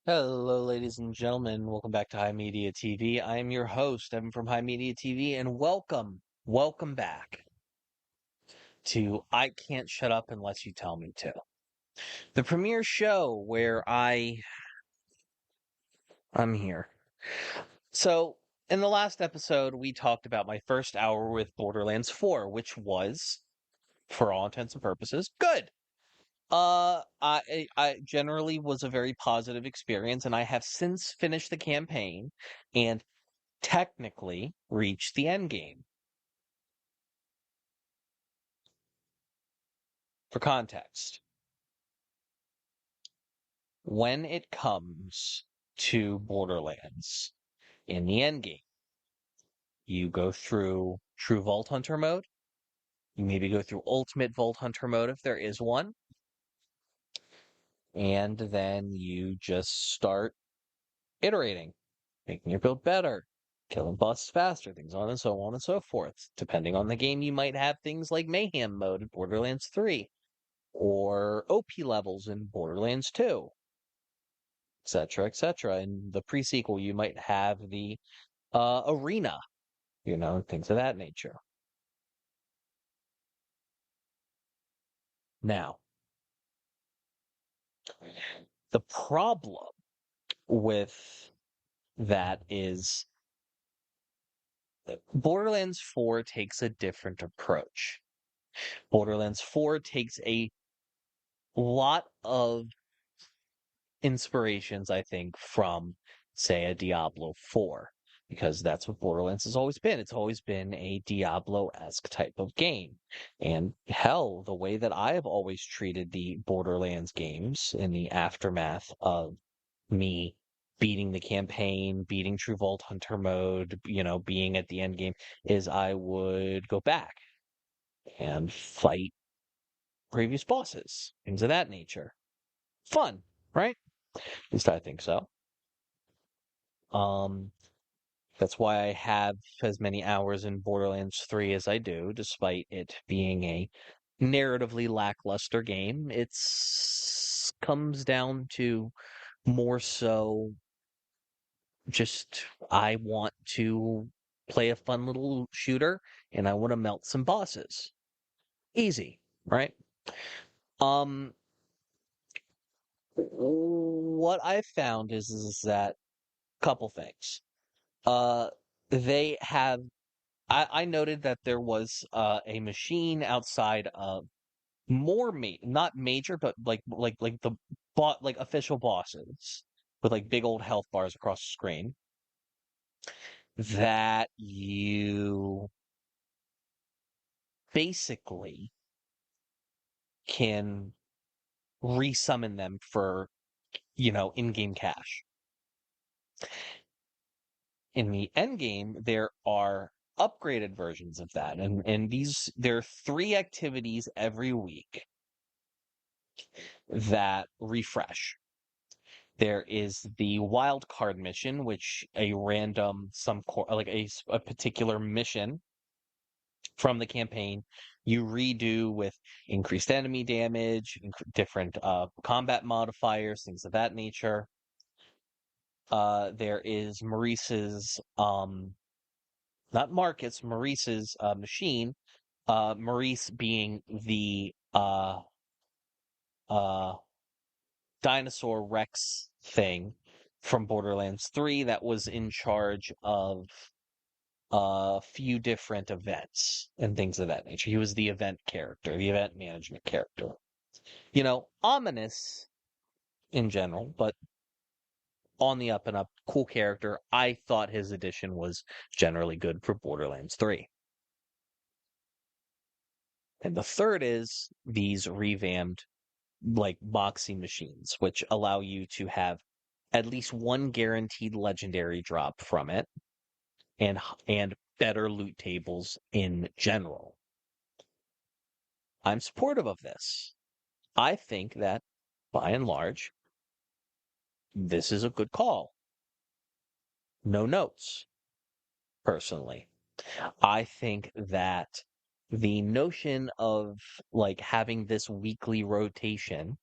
Hello, ladies and gentlemen. Welcome back to HIMediaTV. I am your host, Evan from HIMediaTV, and welcome back to I Can't Shut Up Unless You Tell Me to, the premiere show where I'm here. So, in the last episode, we talked about my first hour with Borderlands 4, which was, for all intents and purposes, good. I generally was a very positive experience, and I have since finished the campaign and technically reached the end game. For context, when it comes to Borderlands in the end game, you go through True Vault Hunter mode. You maybe go through Ultimate Vault Hunter mode if there is one. And then you just start iterating, making your build better, killing bosses faster, things on and so forth. Depending on the game, you might have things like Mayhem mode in Borderlands 3 or OP levels in Borderlands 2, etc., etc. In the pre-sequel, you might have the arena, things of that nature. Now, the problem with that is that Borderlands 4 takes a different approach. Borderlands 4 takes a lot of inspirations, I think, from, say, a Diablo 4, because that's what Borderlands has always been. It's always been a Diablo-esque type of game. And hell, the way that I have always treated the Borderlands games in the aftermath of me beating the campaign, beating True Vault Hunter mode, being at the end game, is I would go back and fight previous bosses, things of that nature. Fun, right? At least I think so. Um, that's why I have as many hours in Borderlands 3 as I do, despite it being a narratively lackluster game. It's comes down to more so just I want to play a fun little shooter and I want to melt some bosses. Easy, right? Um, what I found is that couple things. Uh, they have I noted that there was a machine outside of not major, but like the like official bosses with like big old health bars across the screen that you basically can resummon them for in-game cash. In the end game, there are upgraded versions of that, and there are three activities every week that refresh. There is the wild card mission, which a random like a particular mission from the campaign you redo with increased enemy damage, different combat modifiers, things of that nature. There is Maurice's not Marcus, Maurice's machine. Maurice being the uh dinosaur Rex thing from Borderlands 3 that was in charge of a few different events and things of that nature. He was the event character, the event management character. Ominous in general, but on the up and up, cool character. I thought his addition was generally good for Borderlands 3. And the third is these revamped like boxing machines, which allow you to have at least one guaranteed legendary drop from it, and better loot tables in general. I'm supportive of this. I think that by and large, this is a good call. No notes, personally. I think that the notion of like having this weekly rotation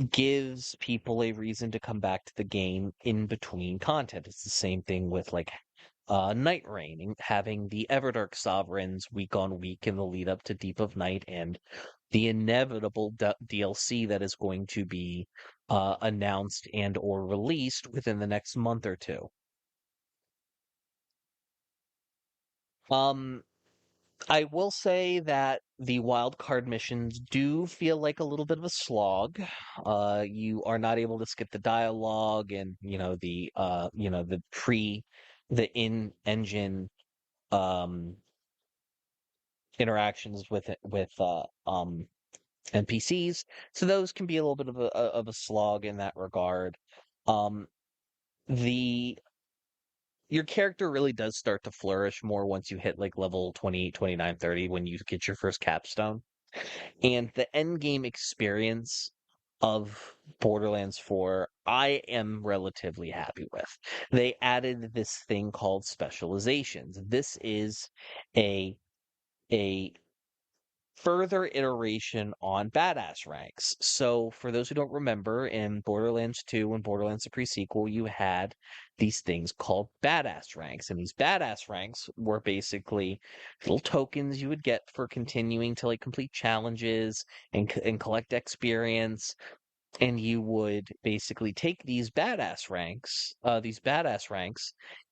gives people a reason to come back to the game in between content. It's the same thing with like Night Rain and having the Everdark Sovereigns week on week in the lead up to Deep of Night and the inevitable DLC that is going to be announced and or released within the next month or two. Um, I will say that the wild card missions do feel like a little bit of a slog. You are not able to skip the dialogue and the in-engine um interactions with NPCs. So those can be a little bit of a slog in that regard. Um, the Your character really does start to flourish more once you hit like level 28, 29, 30 when you get your first capstone. And the end game experience of Borderlands 4, I am relatively happy with. They added this thing called specializations. This is a a further iteration on badass ranks. So, for those who don't remember, in Borderlands 2 and Borderlands the pre-sequel, you had these things called badass ranks. And these badass ranks were basically little tokens you would get for continuing to like complete challenges and collect experience. And you would basically take these badass ranks,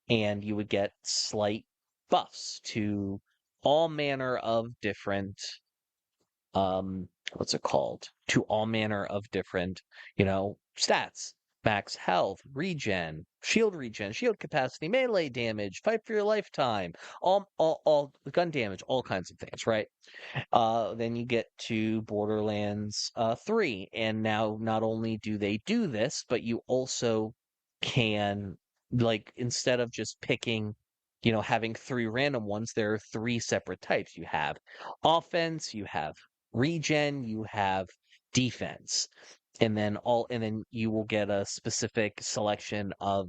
and you would get slight buffs to all manner of different what's it called, to all manner of different stats: max health, regen, shield capacity, melee damage, fight for your lifetime, all gun damage, all kinds of things, right? Then you get to Borderlands 3, and now not only do they do this, but you also can, like, instead of just picking, having three random ones, there are three separate types. You have offense, you have regen, you have defense. And then you will get a specific selection of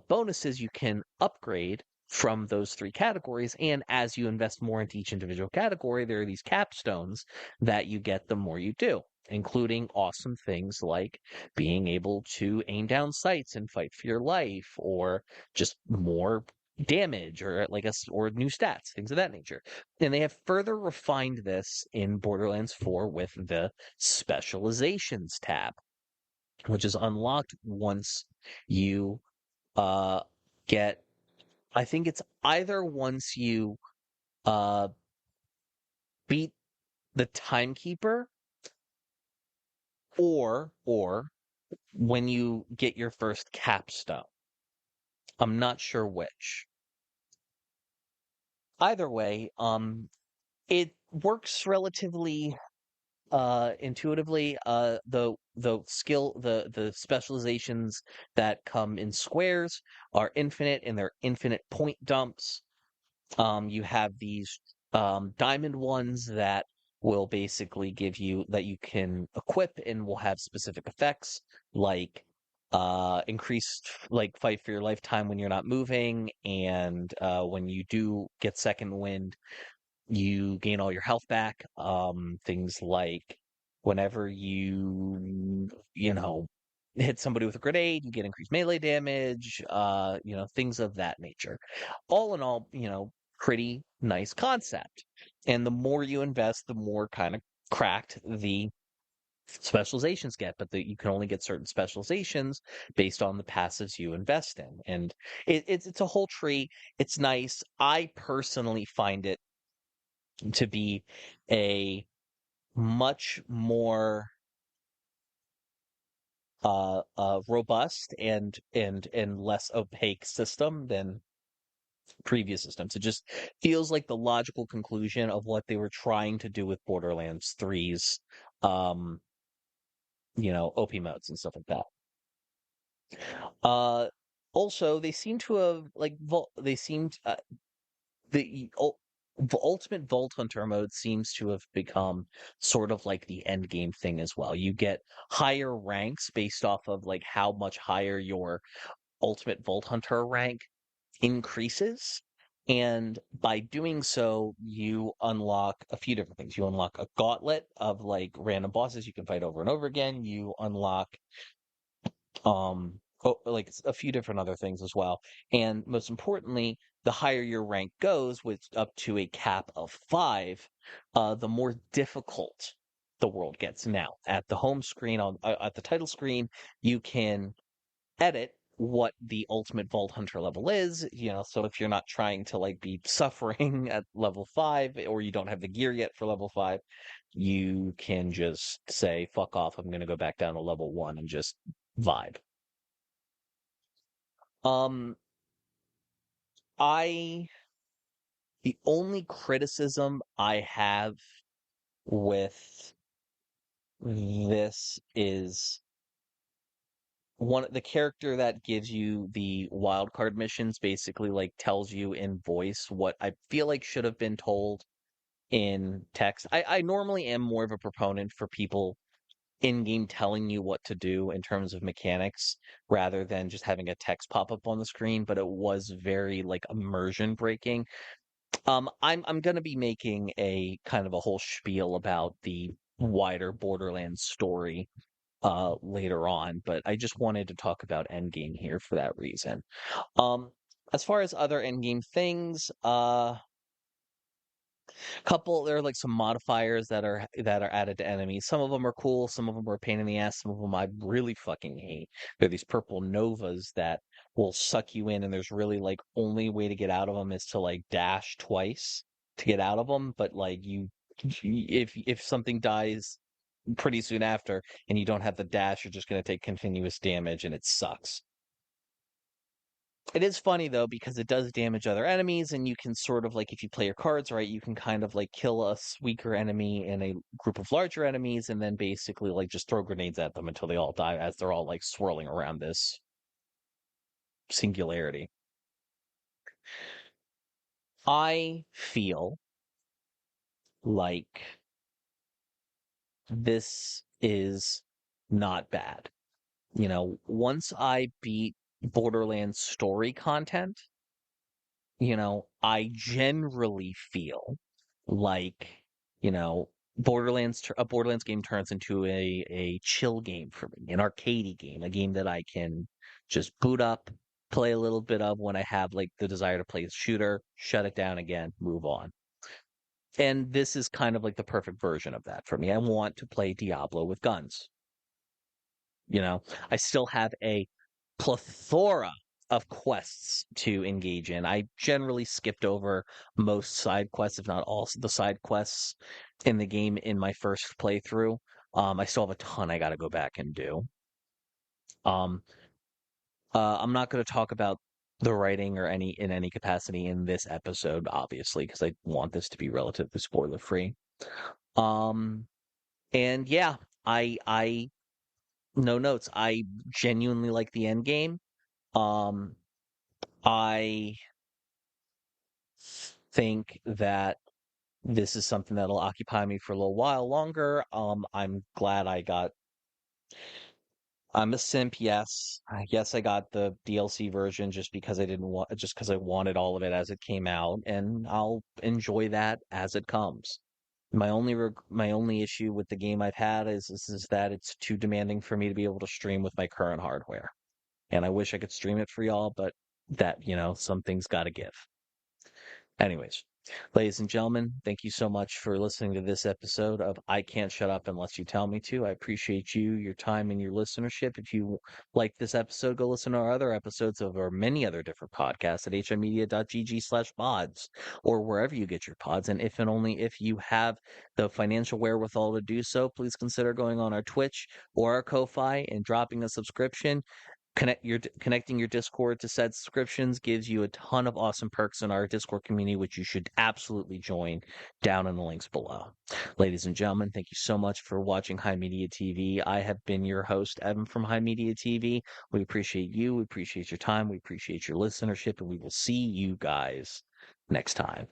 bonuses you can upgrade from those three categories. And as you invest more into each individual category, there are these capstones that you get the more you do, including awesome things like being able to aim down sights and fight for your life, or just more damage, or or new stats, things of that nature. And they have further refined this in Borderlands 4 with the specializations tab, which is unlocked once you uh get, I think it's either once you uh beat the timekeeper, or when you get your first capstone. I'm not sure which. Either way, it works relatively intuitively. The specializations that come in squares are infinite, and they're infinite point dumps. You have these diamond ones that will basically give you, that you can equip and will have specific effects, like increased, like, fight for your lifetime when you're not moving, and when you do get second wind, you gain all your health back. Things like whenever you hit somebody with a grenade, you get increased melee damage, things of that nature. All in all, pretty nice concept. And the more you invest, the more kind of cracked the specializations get, but you can only get certain specializations based on the passives you invest in. And it's a whole tree. It's nice. I personally find it to be a much more robust and less opaque system than previous systems. It just feels like the logical conclusion of what they were trying to do with Borderlands 3's um OP modes and stuff like that. Uh Also, they seem to have like they seemed the ultimate Vault Hunter mode seems to have become sort of like the end game thing as well. You get higher ranks based off of like how much higher your ultimate Vault Hunter rank increases. And by doing so, you unlock a few different things. You unlock a gauntlet of like random bosses you can fight over and over again. You unlock like a few different other things as well. And most importantly, the higher your rank goes, with up to a cap of 5, the more difficult the world gets. Now, at the home screen on at the title screen, you can edit what the ultimate Vault Hunter level is, so if you're not trying to like be suffering at level 5 or you don't have the gear yet for level 5, you can just say, fuck off, I'm gonna go back down to level 1 and just vibe. Um, I the only criticism I have with this is one the character that gives you the wild card missions basically like tells you in voice what I feel like should have been told in text. I normally am more of a proponent for people in game telling you what to do in terms of mechanics rather than just having a text pop up on the screen, but it was very like immersion breaking. I'm gonna be making a kind of a whole spiel about the wider Borderlands story later on, but I just wanted to talk about Endgame here for that reason. Um, as far as other Endgame things, couple there are like some modifiers that are added to enemies. Some of them are cool, some of them are a pain in the ass, some of them I really fucking hate. They're these purple novas that will suck you in, and there's really like only way to get out of them is to like dash twice to get out of them. But like if something dies pretty soon after and you don't have the dash, you're just going to take continuous damage, and it sucks. It is funny though because it does damage other enemies, and you can sort of like if you play your cards right, you can kind of like kill a weaker enemy in a group of larger enemies, and then basically like just throw grenades at them until they all die as they're all like swirling around this singularity. I feel like this is not bad. Once I beat Borderlands story content, I generally feel like, a Borderlands game turns into a chill game for me, an arcadey game, a game that I can just boot up, play a little bit of when I have like the desire to play a shooter, shut it down again, move on. And this is kind of like the perfect version of that for me. I want to play Diablo with guns. I still have a plethora of quests to engage in. I generally skipped over most side quests, if not all the side quests in the game in my first playthrough. I still have a ton I got to go back and do. Um, I'm not going to talk about the writing or any capacity in this episode, obviously, because I want this to be relatively spoiler free. Um, and yeah, I no notes. I genuinely like the end game. Um, I think that this is something that'll occupy me for a little while longer. I'm glad I'm a simp, yes. I guess I got the DLC version just because I wanted all of it as it came out, and I'll enjoy that as it comes. My only issue with the game I've had is that it's too demanding for me to be able to stream with my current hardware. And I wish I could stream it for y'all, but something's got to give. Anyways, ladies and gentlemen, thank you so much for listening to this episode of I Can't Shut Up Unless You Tell Me To. I appreciate you, your time, and your listenership. If you like this episode, go listen to our other episodes of our many other different podcasts at himedia.gg/pods or wherever you get your pods. And if and only if you have the financial wherewithal to do so, please consider going on our Twitch or our Ko-Fi and dropping a subscription. Connecting your Discord to said subscriptions gives you a ton of awesome perks in our Discord community, which you should absolutely join down in the links below. Ladies and gentlemen, thank you so much for watching HIMediaTV. I have been your host, Evan from HIMediaTV. We appreciate you. We appreciate your time. We appreciate your listenership, and we will see you guys next time.